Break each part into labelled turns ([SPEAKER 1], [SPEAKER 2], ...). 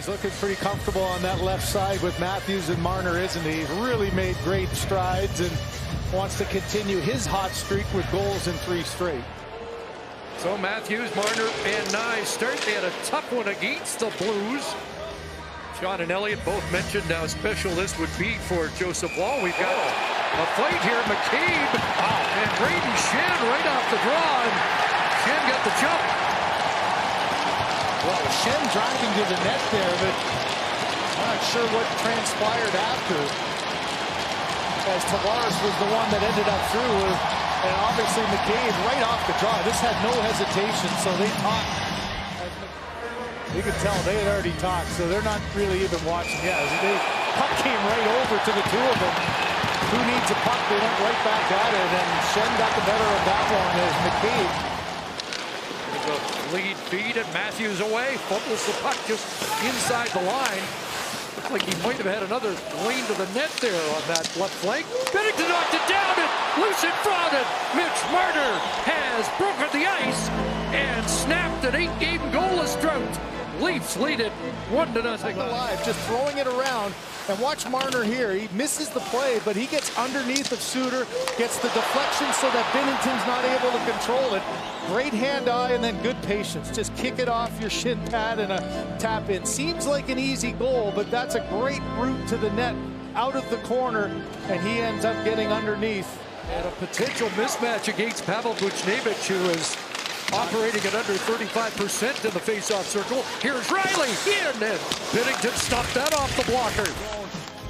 [SPEAKER 1] looking pretty comfortable on that left side with Matthews and Marner, isn't he? Really made great strides and wants to continue his hot streak with goals in 3 straight.
[SPEAKER 2] So Matthews, Marner, and Nye start. They had a tough one against the Blues. John and Elliott both mentioned how special this would be for Joseph Wall. We've got a fight here. McCabe and Brayden Schenn right off the draw. And Schenn got the jump.
[SPEAKER 1] Well, Schenn driving to the net there, but I'm not sure what transpired after, as Tavares was the one that ended up through, and obviously McCabe right off the draw. This had no hesitation, so they talked. You could tell they had already talked, so they're not really even watching. Yeah, puck came right over to the two of them. Who needs a puck? They went right back at it, and Schenn got the better of that one as McCabe.
[SPEAKER 2] Lead feed, and Matthews away, fumbles the puck just inside the line. Looks like he might have had another lane to the net there on that left flank. Binnington knocked it down and loose in front, and Mitch Marner has broken the ice and snapped an 8-game goalless drought. Leafs lead it 1-0.
[SPEAKER 1] Alive, just throwing it around. And watch Marner here. He misses the play, but he gets underneath of Suter, gets the deflection so that Binnington's not able to control it. Great hand-eye and then good patience. Just kick it off your shin pad and a tap in. Seems like an easy goal, but that's a great route to the net out of the corner, and he ends up getting underneath.
[SPEAKER 2] And a potential mismatch against Pavel Buchnevich, who is operating at under 35% in the face-off circle. Here's Riley in, and Binnington stopped that off the blocker.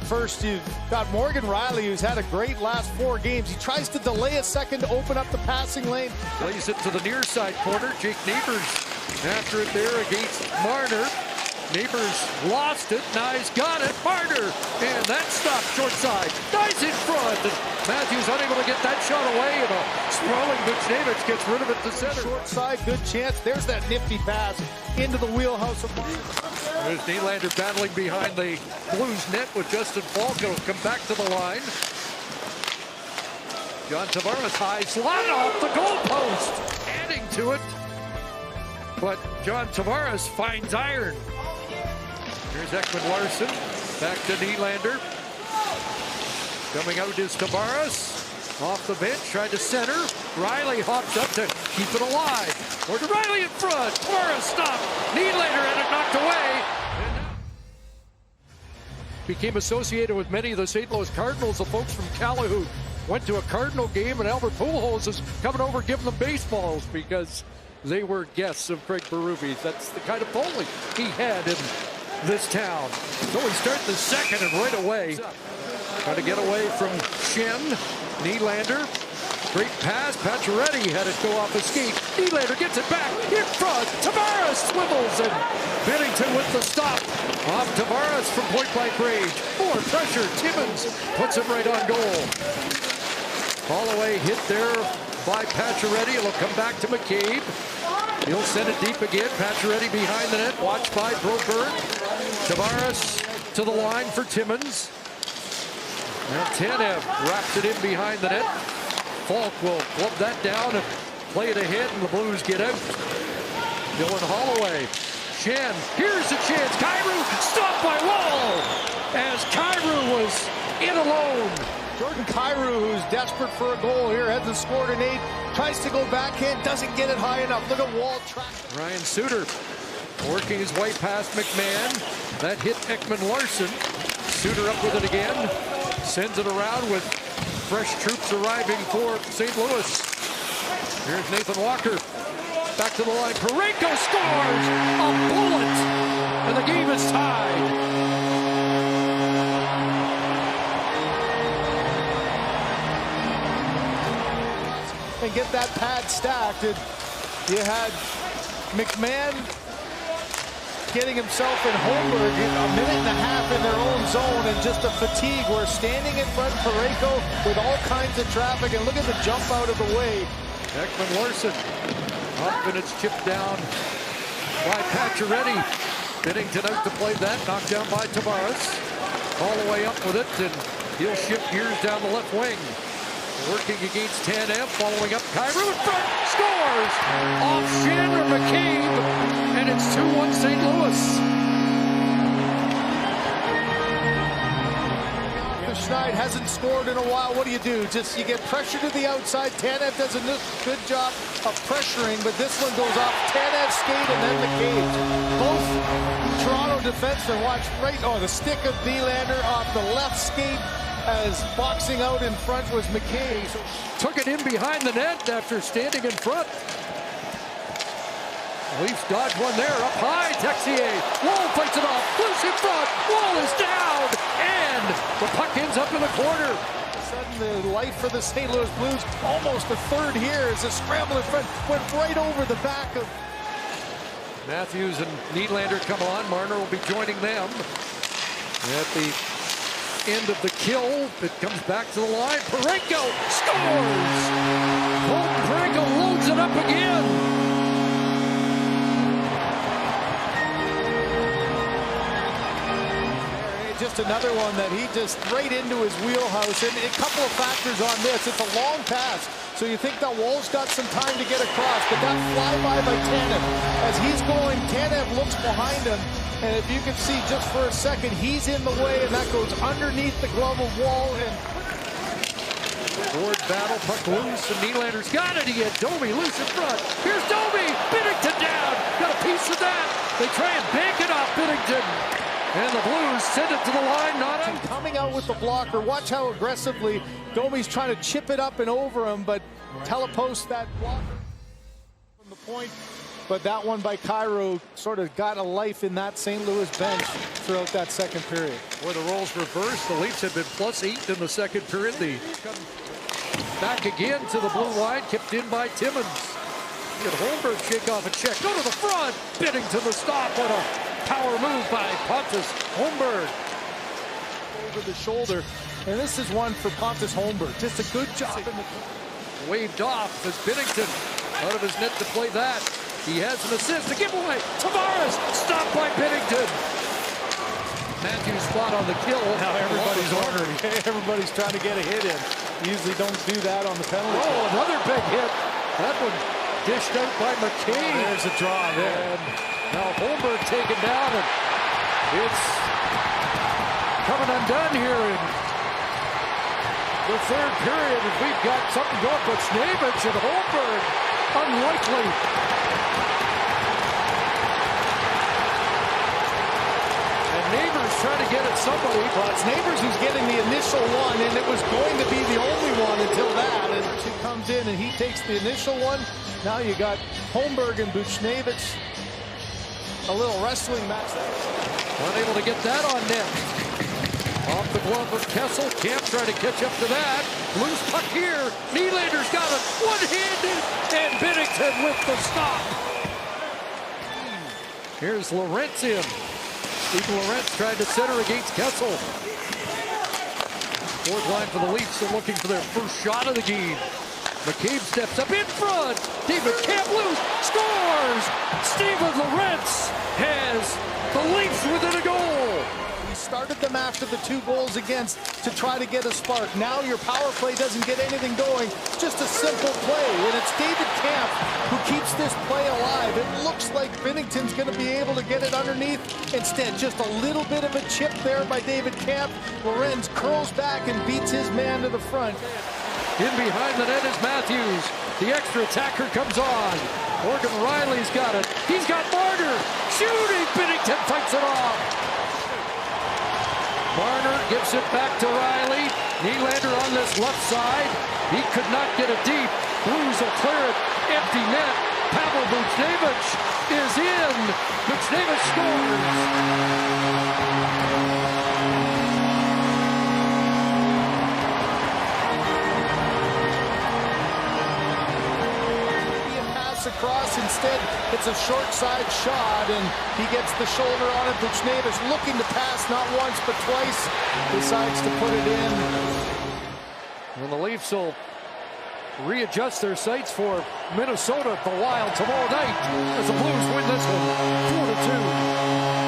[SPEAKER 1] First, you've got Morgan Riley, who's had a great last 4 games. He tries to delay a second to open up the passing lane.
[SPEAKER 2] Plays it to the near side corner. Jake Neighbors after it there against Marner. Neighbors lost it. Nye's got it. Marner, and that stopped short side. Nye's in front. And Matthews unable to get that shot away, and a sprawling Buchnevich gets rid of it to center.
[SPEAKER 1] Short side, good chance. There's that nifty pass into the wheelhouse of Marner.
[SPEAKER 2] There's Nylander battling behind the Blues net with Justin Falk. He'll come back to the line. John Tavares high slot off the goalpost, adding to it. But John Tavares finds iron. Here's Ekman Larson, back to Nylander. Coming out is Tavares. Off the bench, tried to center. Riley hops up to keep it alive. Or to Riley in front. Tavares stopped. Nylander had it knocked away. Became associated with many of the St. Louis Cardinals. The folks from Calahoo went to a Cardinal game, and Albert Pujols is coming over giving them baseballs because they were guests of Craig Berube. That's the kind of bowling he had in this town. So we start the second, and right away, trying to get away from Schenn. Nylander, great pass. Pacioretty had it go off his skate. Nylander gets it back in front. Tavares swivels, and Binnington with the stop. Off Tavares from point-blank range. More pressure. Timmins puts it right on goal. Holloway hit there by Pacioretty. It'll come back to McCabe. He'll send it deep again. Pacioretty behind the net. Watched by Broberg. Tavares to the line for Timmins. And Tanev wraps it in behind the net. Falk will club that down and play it ahead, and the Blues get out. Dylan Holloway. Schenn, here's a chance. Kyrou stopped by Wall as Kyrou was in alone.
[SPEAKER 1] Jordan Kyrou, who's desperate for a goal here, hasn't scored an 8. Tries to go backhand, doesn't get it high enough. Look at Wall track.
[SPEAKER 2] Ryan Suter working his way past McMahon. That hit Ekman Larson. Suter up with it again. Sends it around with fresh troops arriving for St. Louis. Here's Nathan Walker. Back to the line. Parayko scores a bullet, and the game is tied.
[SPEAKER 1] And get that pad stacked. And you had McMahon getting himself and Holmberg a minute and a half in their own zone, and just a fatigue. We're standing in front of Parayko with all kinds of traffic, and look at the jump out of the way.
[SPEAKER 2] Ekman Larson up, and it's chipped down by Pacioretty. Binnington out to play that, knocked down by Tavares. Holloway up with it, and he'll shift gears down the left wing. Working against Tanev, following up. Kyrou in front, scores! Off Schenn or McCabe, and it's 2-1 St. Louis.
[SPEAKER 1] hasn't scored in a while. What do? Just you get pressure to the outside. Tanev does a good job of pressuring, but this one goes off Tanev's skate and then McCabe. Both Toronto defensemen watch right. Oh, the stick of Nylander off the left skate as boxing out in front was McCabe.
[SPEAKER 2] Took it in behind the net after standing in front. Leafs dodge one there, up high, Texier. Wall fights it off, loose in front, Wall is down, and the puck ends up in the corner.
[SPEAKER 1] All of a sudden, the life for the St. Louis Blues, almost a third here as a scramble in front, went right over the back of...
[SPEAKER 2] Matthews and Nylander come on, Marner will be joining them. At the end of the kill, it comes back to the line, Parayko scores! Colton Parayko loads it up again.
[SPEAKER 1] Just another one that he just right into his wheelhouse. And a couple of factors on this. It's a long pass, so you think that Wall's got some time to get across, but that flyby by Tanev. As he's going, Tanev looks behind him, and if you can see just for a second, he's in the way, and that goes underneath the glove of Wall. And
[SPEAKER 2] board battle, puck loose, and Nylander's got it. He had Domi loose in front. Here's Domi, Binnington down. Got a piece of that. They try and bank it off Binnington. And the Blues send it to the line, not him.
[SPEAKER 1] Coming out with the blocker. Watch how aggressively Domi's trying to chip it up and over him, but telepost that blocker from the point. But that one by Cairo sort of got a life in that St. Louis bench throughout that second period.
[SPEAKER 2] Where the roles reversed, the Leafs had been +8 in the second period. They come back again to the blue line, kept in by Timmins. Get Holmberg shake off a check, go to the front, Binnington the stop. What a power move by Pontus Holmberg.
[SPEAKER 1] Over the shoulder, and this is one for Pontus Holmberg. Just a good job.
[SPEAKER 2] Waved off as Binnington out of his net to play that. He has an assist, a giveaway. Tavares stopped by Binnington. Matthews fought on the kill.
[SPEAKER 1] Now everybody's ordering. Everybody's trying to get a hit in. Usually don't do that on the penalty.
[SPEAKER 2] Oh, another big hit. That one dished out by McCabe.
[SPEAKER 1] Oh, there's a draw there.
[SPEAKER 2] And now Holmberg taken down, and it's coming undone here in the third period. And we've got something going, but Buchnevich and Holmberg, unlikely. And Neighbors trying to get at somebody.
[SPEAKER 1] Well, it's Neighbors who's getting the initial one, and it was going to be the only one until that. And she comes in and he takes the initial one. Now you got Holmberg and Buchnevich. A little wrestling match there.
[SPEAKER 2] Unable to get that on net. Off the glove of Kessel. Camp trying to catch up to that. Loose puck here. Nylander's got it. One-handed. And Binnington with the stop. Here's Lorentz in. Steve Lorentz tried to center against Kessel. Fourth line for the Leafs. They're looking for their first shot of the game. McCabe steps up in front. David Camp loose. Scores! Steven Lorentz has the Leafs within a goal.
[SPEAKER 1] We started them after the 2 goals against to try to get a spark. Now your power play doesn't get anything going. Just a simple play. And it's David Camp who keeps this play alive. It looks like Binnington's going to be able to get it underneath. Instead, just a little bit of a chip there by David Camp. Lorenz curls back and beats his man to the front.
[SPEAKER 2] In behind the net is Matthews. The extra attacker comes on. Morgan Riley's got it. He's got Marner. Shooting. Binnington fights it off. Marner gives it back to Riley. Nylander on this left side. He could not get it deep. Blues will clear it. Empty net. Pavel Buchnevich is in. Buchnevich scores.
[SPEAKER 1] Across instead, it's a short side shot, and he gets the shoulder on it. Buchnevich looking to pass not once but twice, decides to put it in.
[SPEAKER 2] And the Leafs will readjust their sights for Minnesota at the Wild tomorrow night as the Blues win this one 4-2.